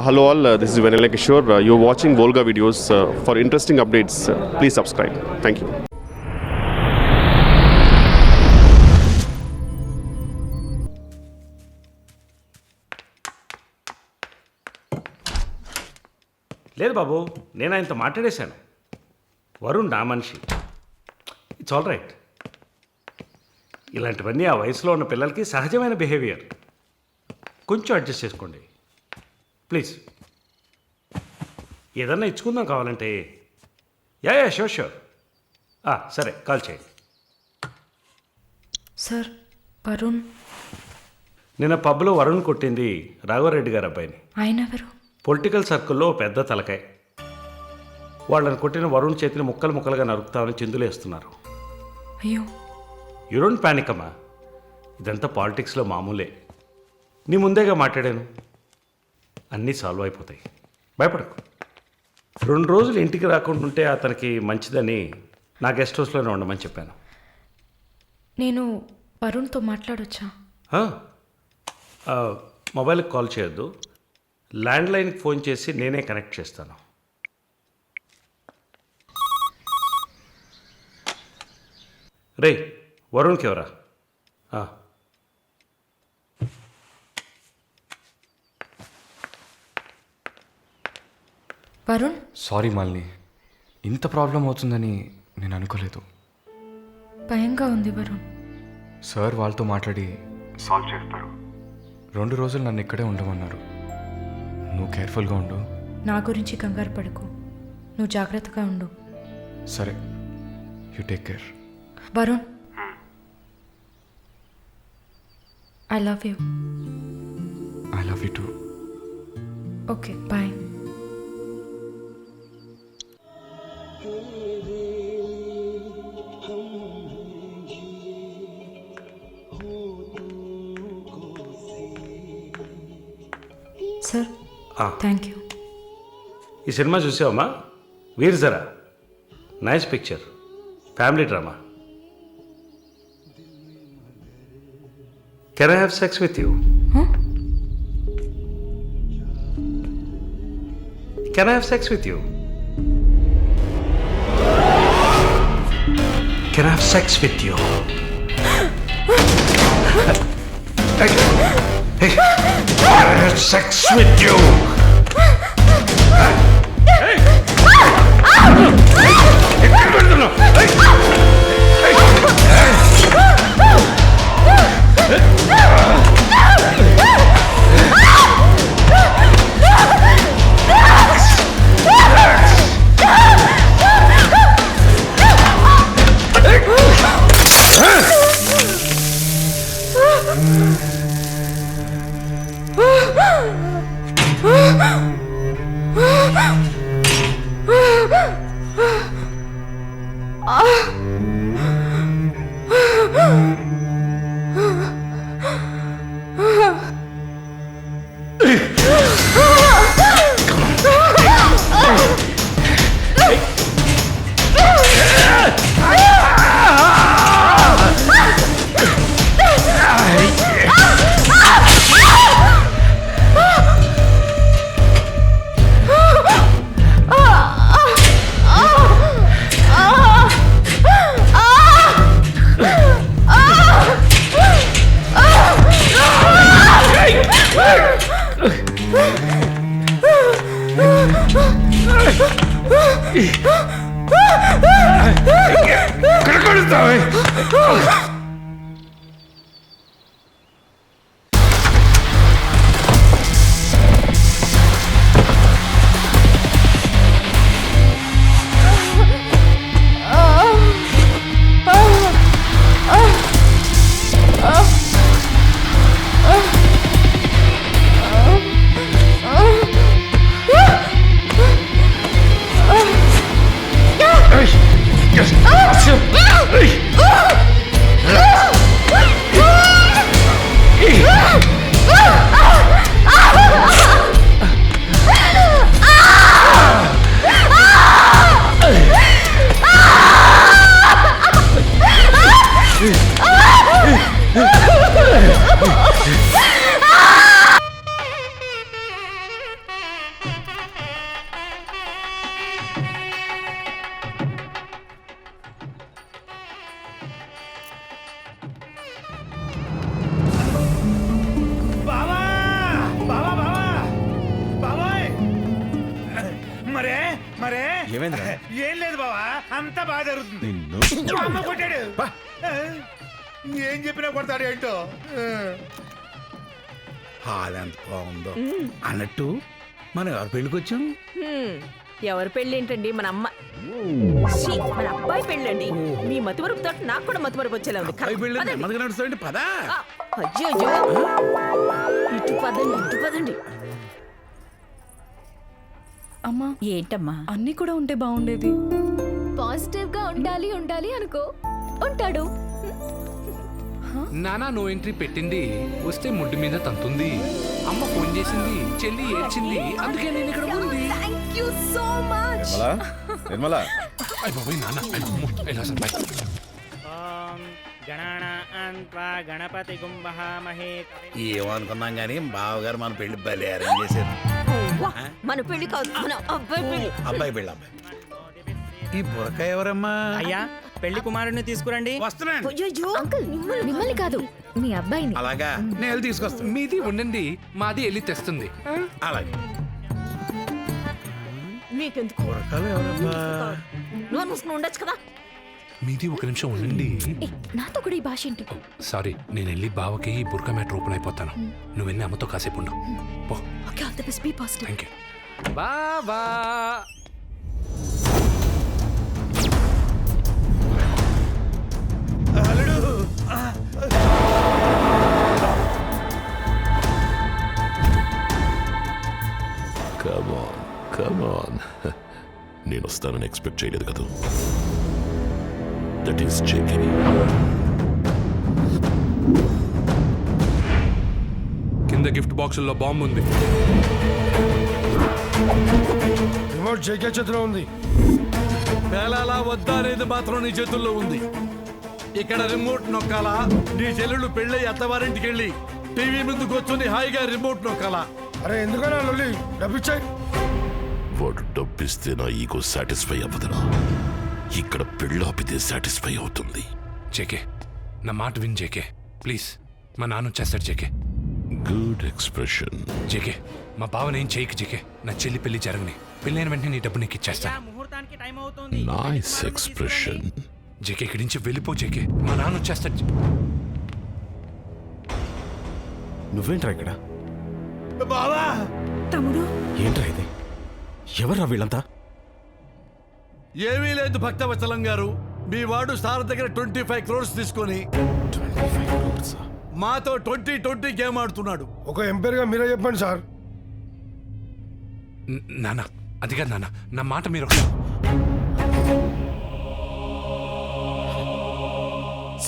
Hello all, this is Venela Kishore. You're watching Volga videos. For interesting updates, please subscribe. Thank you. లేదు బాబు, నేను ఆయనతో మాట్లాడేశాను. వరుణ్ నా మనిషి. It's all right. ఇలాంటివన్నీ ఆ వయసులో ఉన్న పిల్లలకి సహజమైన బిహేవియర్. కొంచెం అడ్జస్ట్ చేసుకోండి ప్లీజ్. ఏదన్నా ఇచ్చుకుందాం కావాలంటే. Yeah sure sure. సరే, కాల్ చేయండి. సార్, వరుణ్. నిన్న పబ్లో వరుణ్ కొట్టింది రాఘవరెడ్డి గారు అబ్బాయిని. ఆయన ఎవరు? పొలిటికల్ సర్కిల్లో పెద్ద తలకాయ. వాళ్ళని కొట్టిన వరుణ్ చేతిని ముక్కలు ముక్కలుగా నరుకుతామని చిందులేస్తున్నారు. అయ్యో, యూ డోంట్ ప్యానిక్ అమ్మా. ఇదంతా పాలిటిక్స్లో మామూలే. నీ ముందేగా మాట్లాడాను. అన్నీ సాల్వ్ అయిపోతాయి, భయపడకు. 2 రోజులు ఇంటికి రాకుండా ఉంటే అతనికి మంచిదని నా గెస్ట్ హౌస్లోనే ఉండమని చెప్పాను. నేను వరుణ్తో మాట్లాడొచ్చా? మొబైల్కి కాల్ చేయొద్దు. ల్యాండ్లైన్కి ఫోన్ చేసి నేనే కనెక్ట్ చేస్తాను. రే, వరుణ్కి ఎవరా? వరుణ్, సారీ మాలిని, ఇంత ప్రాబ్లం అవుతుందని నేను అనుకోలేదు. భయంగా ఉంది వరుణ్. సార్ వాళ్ళతో మాట్లాడి సాల్వ్ చేస్తారు. 2 రోజులు నన్ను ఇక్కడే ఉండమన్నారు. నువ్వు కేర్ఫుల్గా ఉండు. నా గురించి కంగారు పడకు, నువ్వు జాగ్రత్తగా ఉండు. సరే, you take care. Varun, I love you. I love you too. Okay, bye. Sir, thank you. ఈ సినిమా చూసావమ్మా? Veer Zaara. Nice picture, family drama. Can I have sex with you? Can I have sex with you? Can I have sex with you? Hey, I have sex with you. ఏమైందిరా? ఏం లేదు బావా, అంతా బాగా జరుగుతుంది. అమ్మ కొట్టాడు. ఏం చెప్పినా కొడతాడు ఏంటో. హాల్ ఎంత బాగుందో. అన్నట్టు మనం ఎవరి పెళ్ళికి వచ్చాం? ఎవరి పెళ్ళి ఏంటండి? మన అమ్మ ఛీ, మన అబ్బాయి పెళ్ళండి. మీ మతిమరుపుతో నాకు కూడా మతిమరుపు వచ్చేలా ఉంది. అబ్బాయి పెళ్ళి పదండి. నెమ్మదిగా నడుస్తాండి, పదా. ఆ, అయ్యో అయ్యో. ఇటు పదండి, ఇటు పదండి. అమ్మా ఏంటమ్మా? అన్నీ కూడా ఉంటే బాగుండేది. పాజిటివ్ గా ఉండాలి ఉండాలి అనుకో, ఉంటాడు. నానా నో ఎంట్రీ పెట్టింది, వస్తే ముడ్డు మీద తంతుంది. అమ్మ ఫోన్ చేసింది, చెల్లి ఏడ్చింది, అందుకే నేను ఇక్కడ ఉంది. Thank you so much. Nirmala అయ్ బాబోయ్ నాన్న, అయ్ అమ్మో, ఎలా అసలు బై. గణపతి గుంభహామహే. ఏమనుకున్నాం గానీ బావగారు మన పెళ్లి బలి అరేంజ్ చేశారు. వా, మన పెళ్లి కాదు, మన అబ్బాయి పెళ్లి. అబ్బాయి పెళ్ళి, అబ్బాయి. ఈ బురక ఎవరమ్మా? అయ్యా, పెళ్లి కుమారుడిని తీసుకురండి. వస్తున్నాను. అయ్యో అంకుల్ మిమ్మల్ని కాదు, మీ అబ్బాయిని. అలాగా, నేను వెళ్ళి తీసుకొస్తాను. మీది ఉండండి, మాది వెళ్ళి తెస్తుంది. అలాగే. మీకెందుకు? బురకలు ఎవరమ్మా? నువ్వు ముసుకుని ఉండొచ్చు కదా. మీది ఒక నిమిషం ఉండండి. ఏ, నాతో కూడా ఈ భాష ఏంటి? సారీ, నేను వెళ్ళి బావకి ఈ బుర్కా మ్యాటర్ ఓపెన్ అయిపోతాను. నువ్వు వెళ్ళి అమ్మతో కాసేపు ఉండు. పో. Okay, all the best, be positive. Thank you. బావా కమాన్ నేను వస్తానని ఎక్స్పెక్ట్ చేయలేదు కదా. That is JK. కింద గిఫ్ట్ బాక్సుల్లో బాంబు ఉంది. రిమోట్ జేకే చేతిలో ఉంది. పేలాలా వద్దా అనేది మాత్రం నీ చేతుల్లో ఉంది. ఇక్కడ రిమోట్ నొక్కాలా, నీ చెల్లెళ్ళు పెళ్ళి అత్తవారింటికి వెళ్ళి టీవీ ముందుకు వచ్చి హాయిగా రిమోట్ నొక్కాలా? అరే ఎందుకన్నా లొల్లి? డబ్బిచ్చాయి. వాడు డబ్బిస్తే నా ఈగో సాటిస్ఫై అవ్వదురా. ఇక్కడ పెళ్ళాపితే సాటిస్ఫై అవుతుంది. జేకే, నా మాట విన్ జేకే, ప్లీజ్. మా నాన్న వచ్చేస్తాడు జేకే. Good expression. జేకే, మా బావని ఏం చేయకు జేకే. నా చెల్లి పెళ్లి జరగని, పెళ్ళైన వెంటనే నీ డబ్బు నీకు ఇచ్చేస్తాను. ముహూర్తానికి టైం అవుతుంది. Nice expression. జేకే, ఇక్కడి నుంచి వెళ్ళిపో జేకే, మా నాన్న వచ్చేస్తాడు. నువ్వేంట్రా ఇక్కడ? బావా, తమ్ముడు ఏంట్రా ఇది? ఎవర్రా వీళ్ళంతా? ఏమీ లేదు భక్తవత్సలం గారు. మీ వాడు సార్ దగ్గర 25 crores తీసుకొని 25 crores. మాతో 20-20 గేమ్ ఆడుతున్నాడు. ఒక ఎంపైర్ గా మీరే చెప్పండి సార్. నాన్న, అది కాదు నాన్న, నా మాట మీరు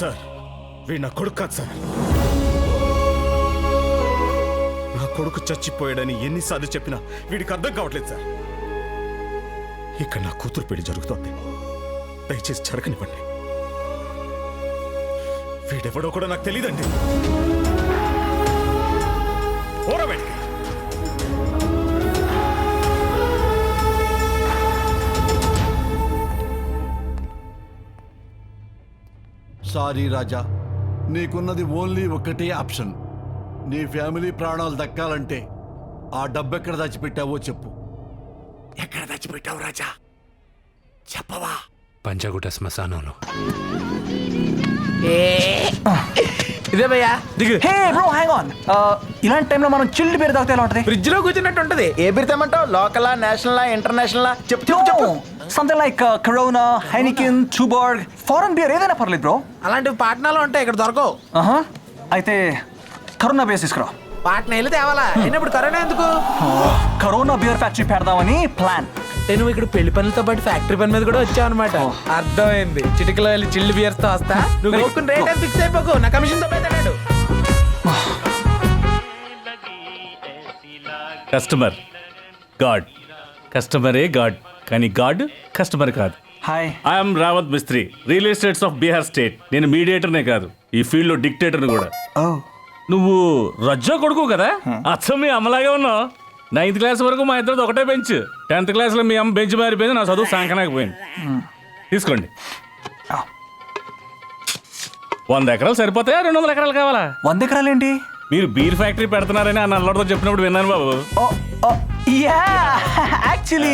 సార్, వీడు నా కొడుకు కాదు సార్. నా కొడుకు చచ్చిపోయాడని ఎన్నిసార్లు చెప్పినా వీడికి అర్థం కావట్లేదు సార్. ఇక్కడ నా కూతురు పెళ్లి జరుగుతోంది, దయచేసి జరగనివ్వండి. వీడెవడో కూడా నాకు తెలియదండి. సారీ రాజా, నీకున్నది ఓన్లీ ఒక్కటే ఆప్షన్. నీ ఫ్యామిలీ ప్రాణాలు దక్కాలంటే ఆ డబ్బు ఎక్కడ దాచిపెట్టావో చెప్పు. ఎక్కడ దాచిపెట్టావు రాజా? చెప్పవా? పంచగుట్ట శ్మశానంలో. ఇదే భయ్యా. హే బ్రో, హ్యాంగ్ ఆన్. ఇలాంటి టైంలో మనం చిల్డ్ బీర్ తాగితే ఎలా ఉంటది? ఫ్రిడ్జ్ లో కూర్చున్నట్టు ఉంటది. ఏ బీర్ తెమ్మంటావు? లోకలా, నేషనలా, ఇంటర్నేషనలా? చెప్పు. Something like Corona, Heineken, Tuborg, foreign beer ఏదైనా పర్లేదు బ్రో. అలాంటివి పాట్నాలో ఉంటాయి, ఇక్కడ దొరకవు. అయితే కరోనా బీర్ తీసుకురా. పాట్నా వెళ్ళి తేవాలా? అయినప్పుడు కరోనా ఎందుకు? కరోనా బీర్ ఫ్యాక్టరీ పెడదామని ప్లాన్. నువ్వు ఇక్కడ పెళ్లి పనులతో పాటు ఫ్యాక్టరీ పని మీద కూడా వచ్చావు అనమాట. అర్థమైంది. చిటికలో వెళ్ళి చిల్లు బియర్స్ తో వస్తా. నువ్వు కొనుక్కుని రేట్ అని ఫిక్స్ అయిపోకు, నా కమిషన్ తో పెడతాడు. కస్టమర్ గాడ్, కస్టమరే గాడ్, కానీ గాడ్ కస్టమర్ కాదు. Hi, I'm Rawat Mistry, real estates of Bihar state. నేను మీడియేటర్నే కాదు, ఈ ఫీల్డ్లో డిక్టేటర్ని కూడా. నువ్వు రజ్జో కొడుకు కదా, అచ్చం మీ అమ్మలాగే ఉన్నావు. 9th క్లాస్ వరకు మా ఇద్దరు ఒకటే బెంచ్. 10th క్లాస్లో మీ అమ్మ బెంచ్ మారిపోయింది, నా చదువు సాంకనాకపోయింది. తీసుకోండి. 100 ఎకరాలు సరిపోతాయా, 200 ఎకరాలు కావాలా? 100 ఎకరాలు ఏంటి? మీరు బీర్ ఫ్యాక్టరీ పెడుతున్నారని ఆ నల్లడితో చెప్పినప్పుడు విన్నాను బాబు. యా యాక్చువల్లీ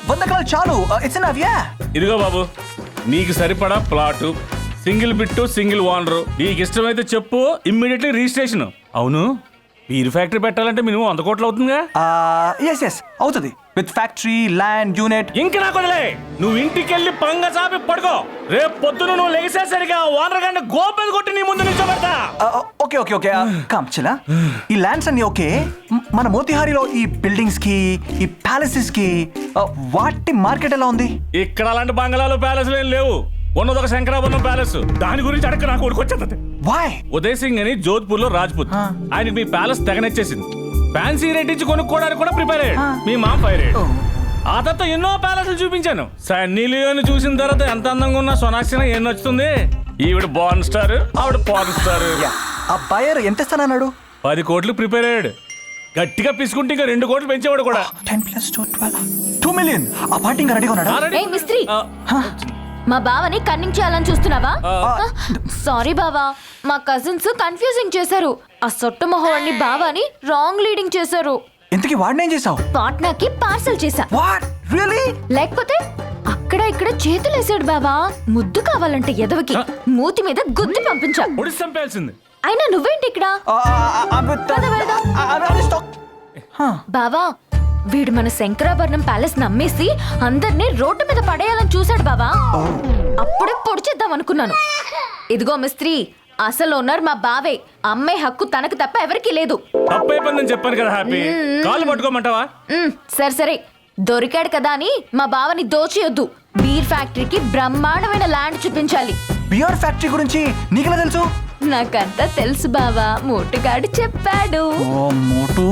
100 ఎకరాలు చాలు. It's enough. యా ఇదిగో బాబు, నీకు సరిపడా plot, single bit, single owner. నీకు ఇష్టమైతే చెప్పు, ఇమ్మీడియట్లీ రిజిస్ట్రేషన్. అవును, బీర్ ఫ్యాక్టరీ పెట్టాలంటే మినిమం 100 కోట్లు అవుతుందిగా? ఎస్ అవుతుంది. With factory, land, unit. ఇంక నాకు వదిలే, నువ్వు ఇంటికెళ్ళి పంగ చాపి పడుకో. రేపు పొద్దున నువ్వు లెగిసేసరిగా ఓనర్ గారిని గోపెది కొట్టి నీ ముందు నిల్చోబెడతా. Okay calm చిలా. ఈ ల్యాండ్స్ అన్ని ఓకే. మన మోతిహారిలో ఈ బిల్డింగ్స్ కి, ఈ ప్యాలెసెస్ కి వాటి మార్కెట్ ఎలా ఉంది? ఇక్కడ అలాంటి బంగళాలు ప్యాలెస్లు ఏం లేవు. ఉన్నది ఒక శంకరాభరణం ప్యాలెస్. దాని గురించి అడగ నాకు ఉడికొచ్చేది. ఉదయ్ సింగ్ అని జోధ్పూర్ లో రాజ్పుత్. ఆయనకి మీ ప్యాలెస్ తెగనెచ్చేసింది. ఫ్యాన్సీ రేట్ ఇచ్చి కొనుక్కోవడానికి కూడా ప్రిపేర్ అయ్యాడు. మీ మామ ఫైర్ అయ్యాడు. ఆ తర్వాత ఎన్నో ప్యాలెస్లు చూపించాను. సన్నీ లియోని చూసిన తర్వాత ఎంత అందంగా ఉన్న సోనాక్షి ఏం నచ్చుతుంది? ఈవిడ బాన్ స్టార్, ఆవిడ పాన్ స్టార్. ఆ బయర్ ఎంత ఇస్తానన్నాడు? 10 కోట్లు ప్రిపేర్ అయ్యాడు. గట్టిగా పిసుకుంటే ఇంకా 2 కోట్లు పెంచేవాడు కూడా. 10 + 2 12 2 మిలియన్. ఆ పార్టీ ఇంకా రెడీగా ఉన్నాడా? ఏ మిస్త్రీ, మా బావని కన్నింగ్ చేయాలని చూస్తున్నావా? సారీ బావా, మా కజిన్స్ కన్ఫ్యూజింగ్ చేశారు. ఆ సొట్టు మొహవాడిని బావాని రాంగ్ లీడింగ్ చేశారు. ఇంతకీ వాడినేం చేసావు? పాట్నాకి పార్సల్ చేశా. What really? లేకపోతే అక్కడ ఇక్కడ చేతులేసాడు బావా. ముద్దు కావాలంటే ఎదవకి మూతి మీద గుద్ది పంపించా. అయినా నువ్వేంటి ఇక్కడ? పద వెళ్దాం. బావా, వీడు మన శంకరాభరణం ప్యాలెస్ నమ్మేసి అందరినీ రోడ్డు మీద పడేయాలని చూశాడు బావా. అప్పుడే పొడిచేద్దాం అనుకున్నాను. ఇదిగో మిస్త్రీ, అసలు ఓనర్ మా బావే. అమ్మే హక్కు తనకు తప్ప ఎవరికి లేదు. తప్పైపోయిందని చెప్పాను కదా హ్యాపీ. కాళ్ళు పట్టుకోమంటావా? సరే దొరికాడు కదా అని మా బావని దోచేయొద్దు. బీర్ ఫ్యాక్టరీకి బ్రహ్మాండమైన ల్యాండ్ చూపించాలి. బియర్ ఫ్యాక్టరీ గురించి నీకెలా తెలుసు? నాకంతా తెలుసు బావా, మోటుగాడు చెప్పాడు. మోటు.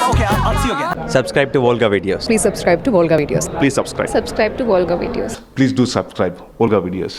Okay, I'll see you again. Subscribe to Volga Videos. Please subscribe to Volga Videos. Please subscribe. Subscribe to Volga Videos. Please do subscribe Volga Videos.